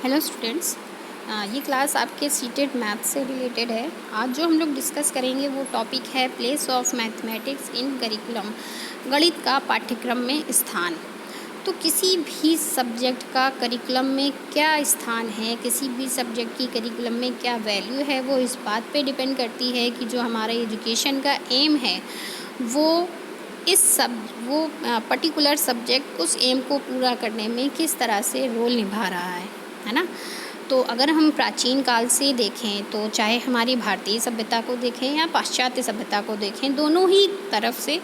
Hello students. ये class आपके seated math से रिलेटेड है। आज जो हम लोग डिस्कस करेंगे वो टॉपिक है place of mathematics in curriculum, गणित का पाठ्यक्रम में स्थान। तो किसी भी सब्जेक्ट का करिकुलम में क्या स्थान है, किसी भी सब्जेक्ट की करिकुलम में क्या वैल्यू है, वो इस बात पे डिपेंड करती है कि जो हमारा एजुकेशन का एम है वो पर्टिकुलर सब्जेक्ट उस एम को पूरा करने में किस तरह से रोल निभा रहा है ना। तो अगर हम प्राचीन काल से देखें तो चाहे हमारी भारतीय सभ्यता को देखें या पाश्चात्य सभ्यता को देखें, दोनों ही तरफ से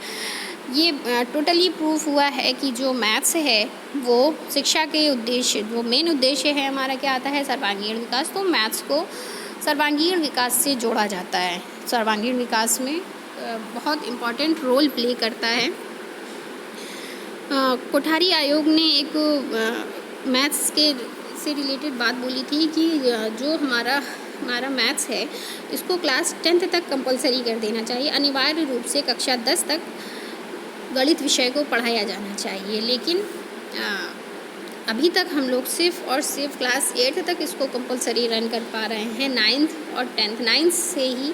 ये टोटली प्रूफ हुआ है कि जो मैथ्स है वो शिक्षा के उद्देश्य, जो मेन उद्देश्य है हमारा क्या आता है, सर्वांगीण विकास। तो मैथ्स को सर्वांगीण विकास से जोड़ा जाता है। सर्वांगीण विकास में बहुत इम्पॉर्टेंट रोल प्ले करता है। कोठारी आयोग ने एक मैथ्स के से रिलेटेड बात बोली थी कि जो हमारा मैथ्स है इसको क्लास 10th तक कंपलसरी कर देना चाहिए। अनिवार्य रूप से कक्षा 10 तक गणित विषय को पढ़ाया जाना चाहिए। लेकिन अभी तक हम लोग सिर्फ और सिर्फ क्लास 8th तक इसको कंपलसरी रन कर पा रहे हैं। 9th और 10th 9th से ही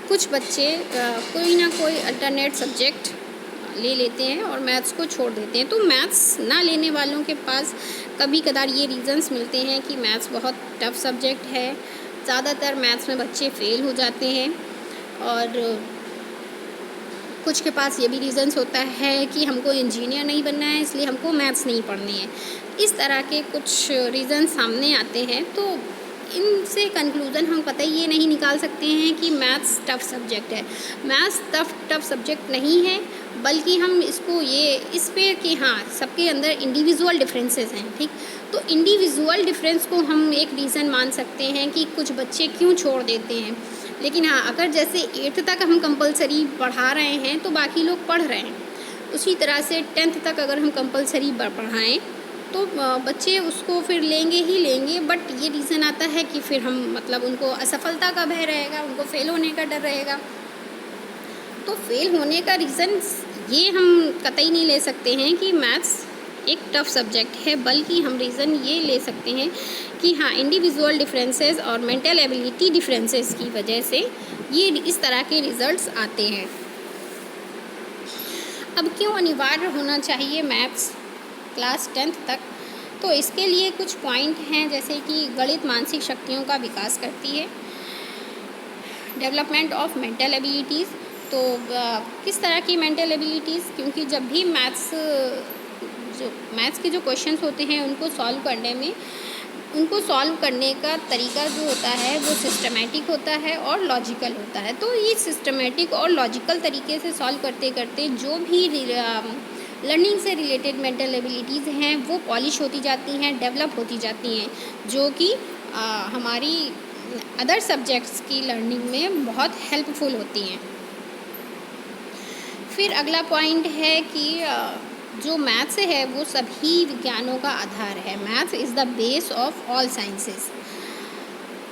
कुछ बच्चे कोई ना कोई अल्टरनेट सब्जेक्ट ले लेते हैं और मैथ्स को छोड़ देते हैं। तो मैथ्स ना लेने वालों के पास कभी कदार ये रीज़न्स मिलते हैं कि मैथ्स बहुत टफ सब्जेक्ट है। ज़्यादातर मैथ्स में बच्चे फेल हो जाते हैं और कुछ के पास ये भी रीज़न्स होता है कि हमको इंजीनियर नहीं बनना है इसलिए हमको मैथ्स नहीं पढ़नी है। इस तरह के कुछ रीज़न सामने आते हैं। तो इनसे कंक्लूज़न हम कतई ये नहीं निकाल सकते हैं कि मैथ्स टफ सब्जेक्ट है। मैथ्स टफ सब्जेक्ट नहीं है, बल्कि हम इसको इस पे कि हाँ सबके अंदर इंडिविजुअल डिफरेंसेस हैं। ठीक, तो इंडिविजुअल डिफरेंस को हम एक रीज़न मान सकते हैं कि कुछ बच्चे क्यों छोड़ देते हैं। लेकिन हाँ, अगर जैसे 8th तक हम कंपलसरी पढ़ा रहे हैं तो बाकी लोग पढ़ रहे हैं, उसी तरह से 10th तक अगर हम कंपलसरी पढ़ाएँ तो बच्चे उसको फिर लेंगे ही लेंगे। बट ये रीज़न आता है कि फिर हम मतलब उनको असफलता का भय रहेगा, उनको फेल होने का डर रहेगा। तो फेल होने का रीज़न ये हम कतई नहीं ले सकते हैं कि मैथ्स एक टफ सब्जेक्ट है, बल्कि हम रीज़न ये ले सकते हैं कि हाँ इंडिविजुअल डिफरेंसेस और मेंटल एबिलिटी डिफरेंसेस की वजह से ये इस तरह के रिज़ल्ट्स आते हैं। अब क्यों अनिवार्य होना चाहिए मैथ्स क्लास 10th तक? तो इसके लिए कुछ पॉइंट हैं, जैसे कि गणित मानसिक शक्तियों का विकास करती है, डेवलपमेंट ऑफ मेंटल एबिलिटीज़। तो किस तरह की मेंटल एबिलिटीज़, क्योंकि जब भी मैथ्स के जो क्वेश्चंस होते हैं उनको सॉल्व करने का तरीका जो होता है वो सिस्टमेटिक होता है और लॉजिकल होता है। तो ये सिस्टमेटिक और लॉजिकल तरीके से सॉल्व करते करते जो भी लर्निंग से रिलेटेड मेंटल एबिलिटीज़ हैं वो पॉलिश होती जाती हैं, डेवलप होती जाती हैं, जो कि हमारी अदर सब्जेक्ट्स की लर्निंग में बहुत हेल्पफुल होती हैं। फिर अगला पॉइंट है कि जो मैथ्स है वो सभी विज्ञानों का आधार है। Maths is the base of all sciences.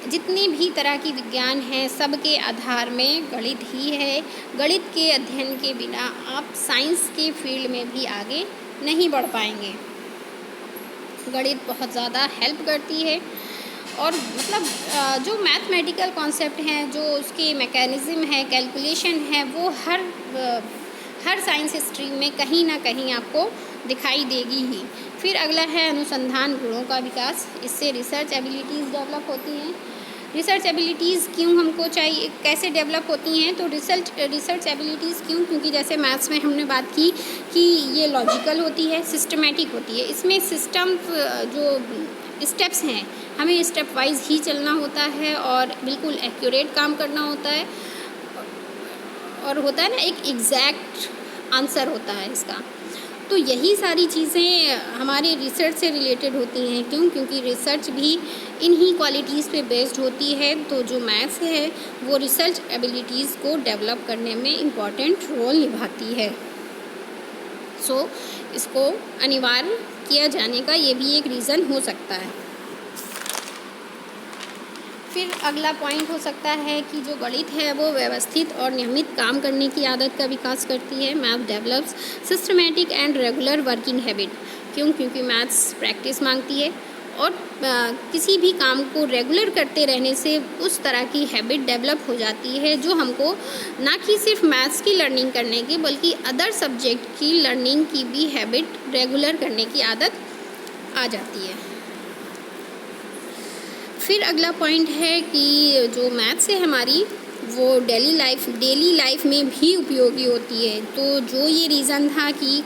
जितनी भी तरह की विज्ञान हैं सबके आधार में गणित ही है। गणित के अध्ययन के बिना आप साइंस के फील्ड में भी आगे नहीं बढ़ पाएंगे। गणित बहुत ज़्यादा हेल्प करती है और मतलब जो मैथमेटिकल कॉन्सेप्ट हैं, जो उसके मैकेनिज़्म है, कैलकुलेशन है, वो हर साइंस स्ट्रीम में कहीं ना कहीं आपको दिखाई देगी ही। फिर अगला है अनुसंधान गुणों का विकास। इससे रिसर्च एबिलिटीज़ डेवलप होती हैं। रिसर्च एबिलिटीज़ क्यों हमको चाहिए, कैसे डेवलप होती हैं? तो रिसर्च एबिलिटीज़ क्यों, क्योंकि जैसे मैथ्स में हमने बात की कि ये लॉजिकल होती है, सिस्टमेटिक होती है। इसमें सिस्टम जो स्टेप्स हैं हमें स्टेप वाइज ही चलना होता है और बिल्कुल एक्यूरेट काम करना होता है, और होता है ना एक एग्जैक्ट आंसर होता है इसका। तो यही सारी चीज़ें हमारे रिसर्च से रिलेटेड होती हैं। क्यों? क्योंकि रिसर्च भी इन्हीं क्वालिटीज़ पे बेस्ड होती है। तो जो मैथ्स है वो रिसर्च एबिलिटीज़ को डेवलप करने में इम्पॉर्टेंट रोल निभाती है। सो इसको अनिवार्य किया जाने का ये भी एक रीज़न हो सकता है। फिर अगला पॉइंट हो सकता है कि जो गणित है वो व्यवस्थित और नियमित काम करने की आदत का विकास करती है। Math develops systematic and regular working habit. क्यों? क्योंकि मैथ्स प्रैक्टिस मांगती है और किसी भी काम को रेगुलर करते रहने से उस तरह की हैबिट डेवलप हो जाती है जो हमको ना कि सिर्फ मैथ्स की लर्निंग करने की बल्कि अदर सब्जेक्ट की लर्निंग की भी हैबिट रेगुलर करने की आदत आ जाती है। फिर अगला पॉइंट है कि जो मैथ्स है हमारी वो डेली लाइफ में भी उपयोगी होती है। तो जो ये रीज़न था कि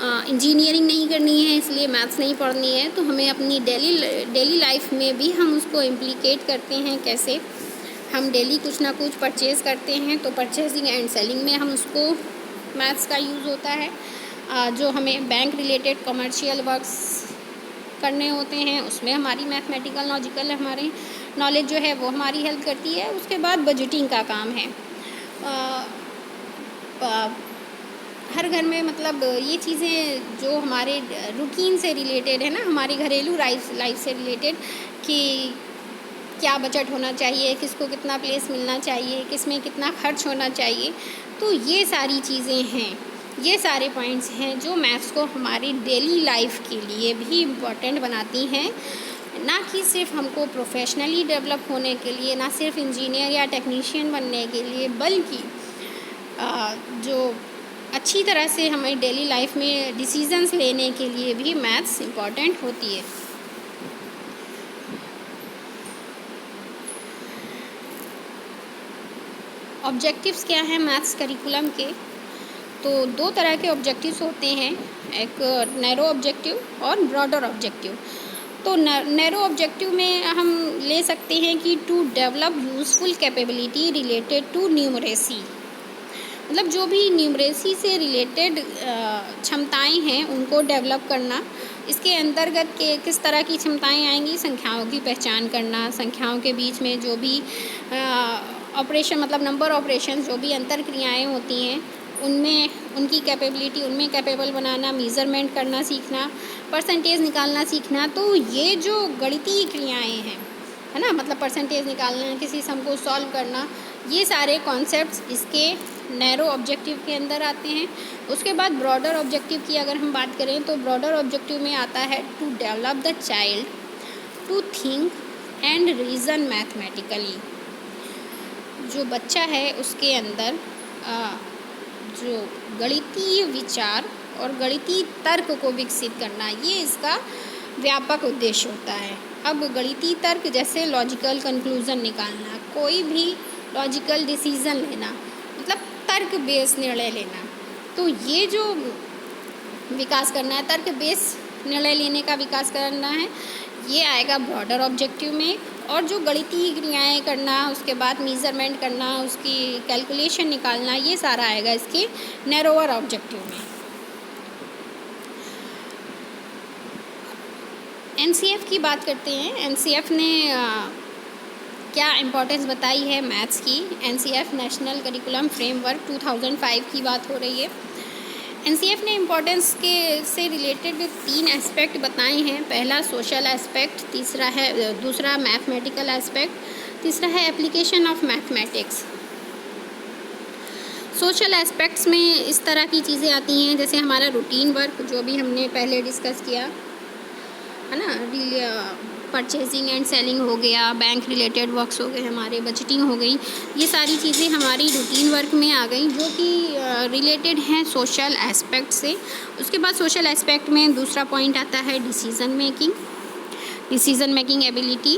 इंजीनियरिंग नहीं करनी है इसलिए मैथ्स नहीं पढ़नी है, तो हमें अपनी डेली लाइफ में भी हम उसको इम्प्लीकेट करते हैं। कैसे? हम डेली कुछ ना कुछ परचेज़ करते हैं तो परचेजिंग एंड सेलिंग में हम उसको मैथ्स का यूज़ होता है। जो हमें बैंक रिलेटेड कमर्शियल वर्क्स करने होते हैं उसमें हमारी मैथमेटिकल लॉजिकल हमारे नॉलेज जो है वो हमारी हेल्प करती है। उसके बाद बजटिंग का काम है। हर घर में मतलब ये चीज़ें जो हमारे रूटीन से रिलेटेड है ना, हमारी घरेलू लाइफ से रिलेटेड कि क्या बजट होना चाहिए, किसको कितना प्लेस मिलना चाहिए, किस में कितना खर्च होना चाहिए, तो ये सारी चीज़ें हैं, ये सारे पॉइंट्स हैं जो मैथ्स को हमारी डेली लाइफ के लिए भी इम्पॉर्टेंट बनाती हैं। ना कि सिर्फ हमको प्रोफेशनली डेवलप होने के लिए, ना सिर्फ इंजीनियर या टेक्नीशियन बनने के लिए, बल्कि जो अच्छी तरह से हमें डेली लाइफ में डिसीजंस लेने के लिए भी मैथ्स इम्पॉर्टेंट होती है। ऑब्जेक्टिव्स क्या हैं मैथ्स करिकुलम के? तो दो तरह के ऑब्जेक्टिव्स होते हैं, एक नैरो ऑब्जेक्टिव और ब्रॉडर ऑब्जेक्टिव। तो नैरो ऑब्जेक्टिव में हम ले सकते हैं कि to develop useful capability related to numeracy, मतलब जो भी न्यूमरेसी से रिलेटेड क्षमताएं हैं उनको डेवलप करना। इसके अंतर्गत के किस तरह की क्षमताएं आएंगी? संख्याओं की पहचान करना, संख्याओं के बीच में जो भी ऑपरेशन मतलब नंबर ऑपरेशन जो भी अंतर क्रियाएँ होती हैं उनमें उनकी कैपेबिलिटी, उनमें कैपेबल बनाना, मेज़रमेंट करना सीखना, परसेंटेज निकालना सीखना। तो ये जो गणितीय क्रियाएँ हैं, है ना, मतलब परसेंटेज निकालना, किसी सम को सॉल्व करना, ये सारे कॉन्सेप्ट्स इसके नैरो ऑब्जेक्टिव के अंदर आते हैं। उसके बाद ब्रॉडर ऑब्जेक्टिव की अगर हम बात करें तो ब्रॉडर ऑब्जेक्टिव में आता है to develop the child to think and reason mathematically. जो बच्चा है उसके अंदर जो गणितीय विचार और गणितीय तर्क को विकसित करना, ये इसका व्यापक उद्देश्य होता है। अब गणितीय तर्क जैसे लॉजिकल कंक्लूज़न निकालना, कोई भी लॉजिकल डिसीज़न लेना, मतलब तर्क बेस निर्णय लेना, तो ये जो विकास करना है, तर्क बेस निर्णय लेने का विकास करना है, ये आएगा ब्रॉडर ऑब्जेक्टिव में। और जो गणितीय क्रियाएँ करना, उसके बाद मेज़रमेंट करना, उसकी कैलकुलेशन निकालना, ये सारा आएगा इसके नैरोअर ऑब्जेक्टिव में। एनसीएफ की बात करते हैं। एनसीएफ ने क्या इम्पोर्टेंस बताई है मैथ्स की? एनसीएफ नेशनल करिकुलम फ्रेमवर्क 2005 की बात हो रही है। एनसीएफ ने इम्पोर्टेंस के से रिलेटेड 3 एस्पेक्ट बताए हैं। पहला सोशल एस्पेक्ट, दूसरा मैथमेटिकल एस्पेक्ट, तीसरा है application of mathematics. Social aspects में इस तरह की चीज़ें आती हैं जैसे हमारा रूटीन वर्क, जो भी हमने पहले डिस्कस किया है ना, परचेजिंग एंड सेलिंग हो गया, बैंक रिलेटेड वर्क्स हो गए, हमारे बजटिंग हो गई, ये सारी चीज़ें हमारी रूटीन वर्क में आ गई जो कि रिलेटेड हैं सोशल एस्पेक्ट से। उसके बाद सोशल एस्पेक्ट में दूसरा पॉइंट आता है डिसीज़न मेकिंग एबिलिटी।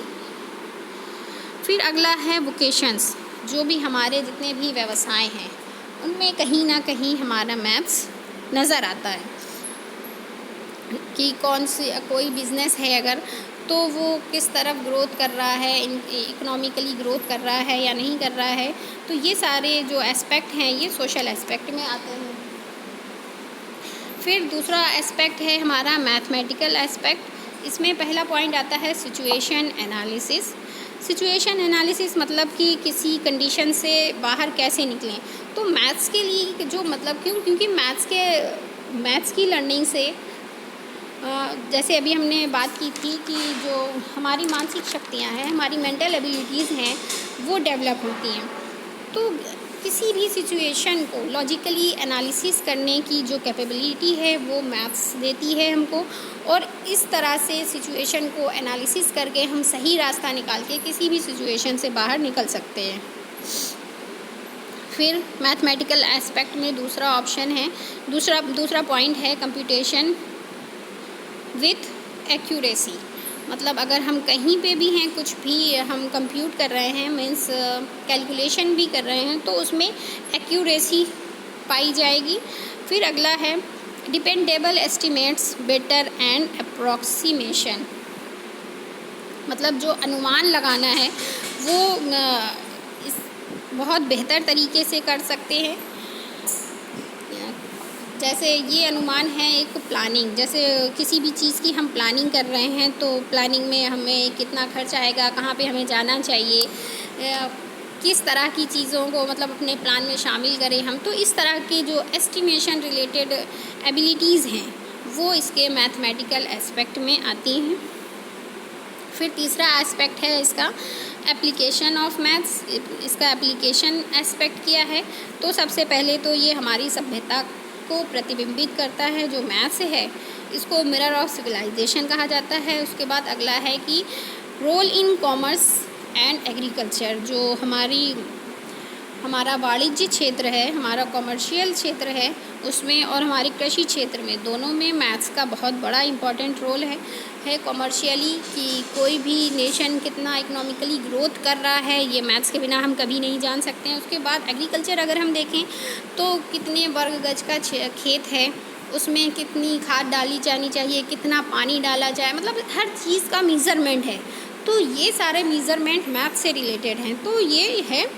फिर अगला है वोकेशंस, जो भी हमारे जितने भी व्यवसाय हैं उनमें कहीं ना कहीं हमारा मैथ्स नज़र आता है कि कोई बिज़नेस है अगर, तो वो किस तरफ ग्रोथ कर रहा है, इकोनॉमिकली ग्रोथ कर रहा है या नहीं कर रहा है। तो ये सारे जो एस्पेक्ट हैं ये सोशल एस्पेक्ट में आते हैं। फिर दूसरा एस्पेक्ट है हमारा मैथमेटिकल एस्पेक्ट। इसमें पहला पॉइंट आता है सिचुएशन एनालिसिस। सिचुएशन एनालिसिस मतलब कि किसी कंडीशन से बाहर कैसे निकलें। तो मैथ्स के लिए जो मतलब क्योंकि मैथ्स की लर्निंग से जैसे अभी हमने बात की थी कि जो हमारी मानसिक शक्तियाँ हैं, हमारी मेंटल एबिलिटीज़ हैं, वो डेवलप होती हैं। तो किसी भी सिचुएशन को लॉजिकली एनालिसिस करने की जो कैपेबिलिटी है वो मैथ्स देती है हमको, और इस तरह से सिचुएशन को एनालिसिस करके हम सही रास्ता निकाल के किसी भी सिचुएशन से बाहर निकल सकते हैं। फिर मैथमेटिकल एस्पेक्ट में दूसरा ऑप्शन है, दूसरा पॉइंट है कंप्यूटेशन विथ एक्यूरेसी। मतलब अगर हम कहीं पे भी हैं, कुछ भी हम कंप्यूट कर रहे हैं, मीन्स कैलकुलेशन भी कर रहे हैं, तो उसमें एक्यूरेसी पाई जाएगी। फिर अगला है dependable estimates better and approximation. मतलब जो अनुमान लगाना है वो बहुत बेहतर तरीके से कर सकते हैं। जैसे ये अनुमान है एक प्लानिंग, जैसे किसी भी चीज़ की हम प्लानिंग कर रहे हैं, तो प्लानिंग में हमें कितना खर्च आएगा, कहाँ पे हमें जाना चाहिए, किस तरह की चीज़ों को मतलब अपने प्लान में शामिल करें हम, तो इस तरह के जो एस्टिमेशन रिलेटेड एबिलिटीज़ हैं वो इसके मैथमेटिकल एस्पेक्ट में आती हैं। फिर तीसरा एस्पेक्ट है इसका एप्लीकेशन ऑफ मैथ्स। इसका एप्लीकेशन एस्पेक्ट क्या है, तो सबसे पहले तो ये हमारी सभ्यता को प्रतिबिंबित करता है। जो मैथ्स है इसको मिरर ऑफ सिविलाइजेशन कहा जाता है। उसके बाद अगला है कि role in commerce and agriculture. जो हमारा वाणिज्य क्षेत्र है, हमारा कॉमर्शियल क्षेत्र है, उसमें और हमारे कृषि क्षेत्र में, दोनों में मैथ्स का बहुत बड़ा इम्पॉर्टेंट रोल है कॉमर्शियली कि कोई भी नेशन कितना इकोनॉमिकली ग्रोथ कर रहा है, ये मैथ्स के बिना हम कभी नहीं जान सकते हैं। उसके बाद एग्रीकल्चर अगर हम देखें तो कितने वर्ग गज का खेत है, उसमें कितनी खाद डाली जानी चाहिए, कितना पानी डाला जाए, मतलब हर चीज़ का मेज़रमेंट है। तो ये सारे मेज़रमेंट मैथ्स से रिलेटेड हैं। तो ये है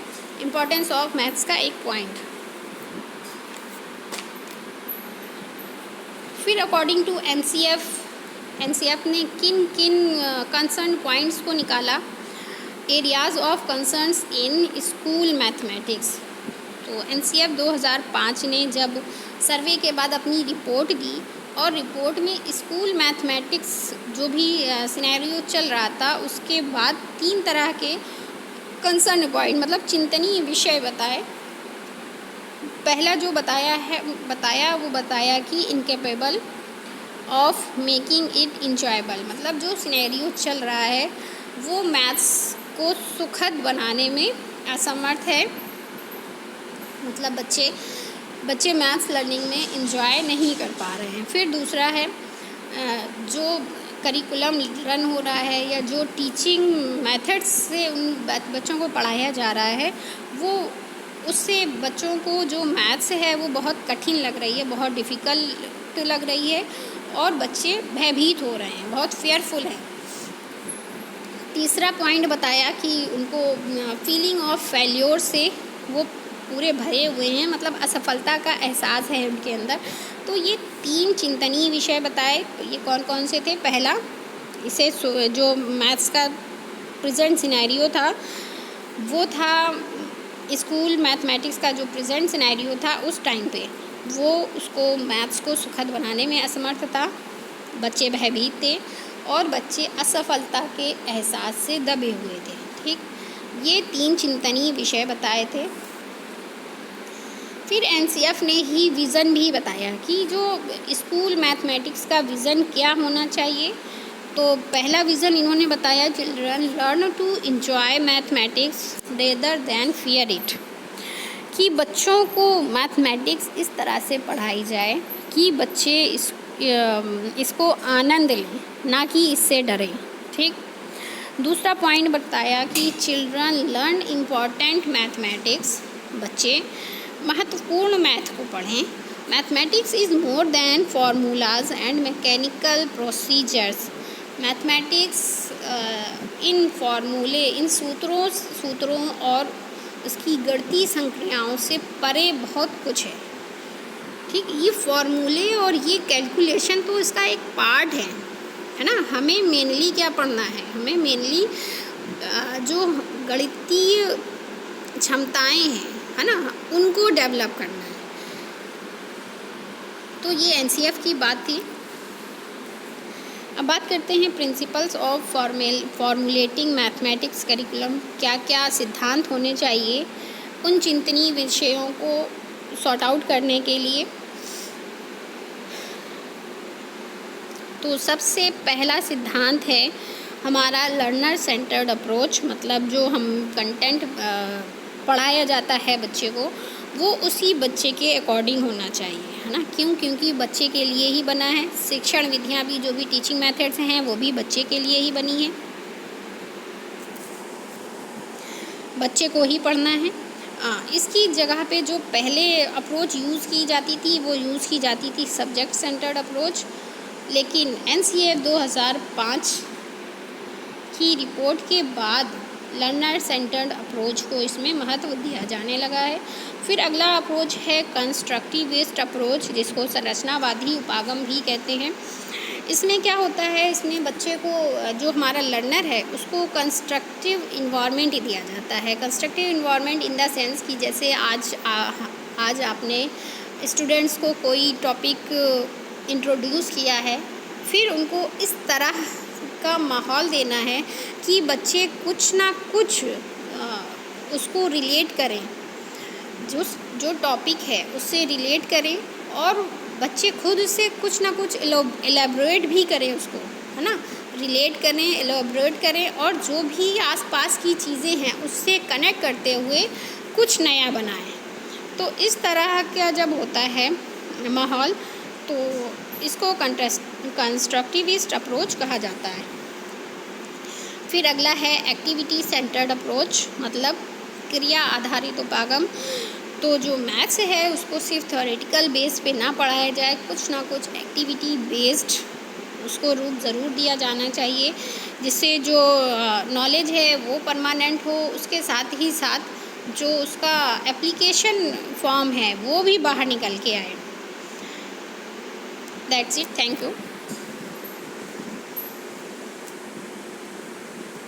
इम्पॉर्टेंस ऑफ मैथ्स का एक पॉइंट। फिर अकॉर्डिंग टू एनसीएफ ने किन कंसर्न पॉइंट्स को निकाला, areas of concerns in school mathematics. तो एनसीएफ 2005 ने जब सर्वे के बाद अपनी रिपोर्ट दी, और रिपोर्ट में स्कूल मैथमेटिक्स जो भी सिनेरियो चल रहा था, उसके बाद 3 तरह के कंसर्न पॉइंट मतलब चिंतनीय विषय बताए। पहला जो बताया कि incapable of making it enjoyable. मतलब जो सिनेरियो चल रहा है वो मैथ्स को सुखद बनाने में असमर्थ है। मतलब बच्चे मैथ्स लर्निंग में इंजॉय नहीं कर पा रहे हैं। फिर दूसरा है जो करिकुलम रन हो रहा है या जो टीचिंग मेथड्स से उन बच्चों को पढ़ाया जा रहा है, वो उससे बच्चों को जो मैथ्स है वो बहुत कठिन लग रही है, बहुत डिफ़िकल्ट लग रही है, और बच्चे भयभीत हो रहे हैं, बहुत फेयरफुल हैं। तीसरा पॉइंट बताया कि उनको फीलिंग ऑफ फेल्योर से वो पूरे भरे हुए हैं, मतलब असफलता का एहसास है उनके अंदर। तो ये 3 चिंतनीय विषय बताए। तो ये कौन कौन से थे? पहला, इसे जो मैथ्स का प्रेजेंट सिनेरियो था वो था स्कूल मैथमेटिक्स का जो प्रेजेंट सिनेरियो था उस टाइम पे वो उसको मैथ्स को सुखद बनाने में असमर्थ था, बच्चे भयभीत थे और बच्चे असफलता के एहसास से दबे हुए थे। ठीक, ये 3 चिंतनीय विषय बताए थे। फिर एनसीएफ ने ही विज़न भी बताया कि जो स्कूल मैथमेटिक्स का विज़न क्या होना चाहिए। तो पहला विज़न इन्होंने बताया, children learn to enjoy mathematics rather than fear it. कि बच्चों को मैथमेटिक्स इस तरह से पढ़ाई जाए कि बच्चे इसको आनंद लें, ना कि इससे डरें। ठीक, दूसरा पॉइंट बताया कि चिल्ड्रन लर्न इम्पॉर्टेंट मैथमेटिक्स, बच्चे महत्वपूर्ण मैथ को पढ़ें। Mathematics is more than formulas and mechanical procedures. Mathematics इन फार्मूले, इन सूत्रों और इसकी गणितीय संक्रियाओं से परे बहुत कुछ है। ठीक, ये फार्मूले और ये कैलकुलेशन तो इसका एक पार्ट है ना। हमें मेनली क्या पढ़ना है? हमें मेनली जो गणितीय क्षमताएं हैं, है ना, उनको डेवलप करना है। तो ये एनसीएफ की बात थी। अब बात करते हैं principles of formulating mathematics curriculum. क्या क्या सिद्धांत होने चाहिए उन चिंतनीय विषयों को सॉर्ट आउट करने के लिए। तो सबसे पहला सिद्धांत है हमारा लर्नर सेंटर्ड अप्रोच, मतलब जो हम कंटेंट पढ़ाया जाता है बच्चे को, वो उसी बच्चे के अकॉर्डिंग होना चाहिए, है ना। क्यों? क्योंकि बच्चे के लिए ही बना है। शिक्षण विधियाँ भी, जो भी टीचिंग मेथड्स हैं, वो भी बच्चे के लिए ही बनी है, बच्चे को ही पढ़ना है। इसकी जगह पे जो पहले अप्रोच यूज़ की जाती थी, वो यूज़ की जाती थी सब्जेक्ट सेंटर्ड अप्रोच। लेकिन NCAF 2005 की रिपोर्ट के बाद लर्नर सेंटर्ड अप्रोच को इसमें महत्व दिया जाने लगा है। फिर अगला अप्रोच है कंस्ट्रक्टिविस्ट अप्रोच, जिसको संरचनावादी उपागम भी कहते हैं। इसमें क्या होता है, इसमें बच्चे को, जो हमारा लर्नर है, उसको कंस्ट्रक्टिव इन्वायरमेंट दिया जाता है। Constructive environment in the sense कि जैसे आज आपने स्टूडेंट्स को कोई टॉपिक इंट्रोड्यूस किया है, फिर उनको इस तरह का माहौल देना है कि बच्चे कुछ ना कुछ उसको रिलेट करें, जो टॉपिक है उससे रिलेट करें, और बच्चे खुद से कुछ ना कुछ एलेबोरेट भी करें उसको, है ना। रिलेट करें, एलेबोरेट करें, और जो भी आसपास की चीज़ें हैं उससे कनेक्ट करते हुए कुछ नया बनाएं। तो इस तरह का जब होता है माहौल, तो इसको कंस्ट्रक्टिविस्ट अप्रोच कहा जाता है। फिर अगला है एक्टिविटी सेंटर्ड अप्रोच, मतलब क्रिया आधारित उपागम। तो जो मैथ्स है उसको सिर्फ थ्योरेटिकल बेस पे ना पढ़ाया जाए, कुछ ना कुछ एक्टिविटी बेस्ड उसको रूप ज़रूर दिया जाना चाहिए, जिससे जो नॉलेज है वो परमानेंट हो, उसके साथ ही साथ जो उसका एप्लीकेशन फॉर्म है वो भी बाहर निकल के आए। That's it, thank you.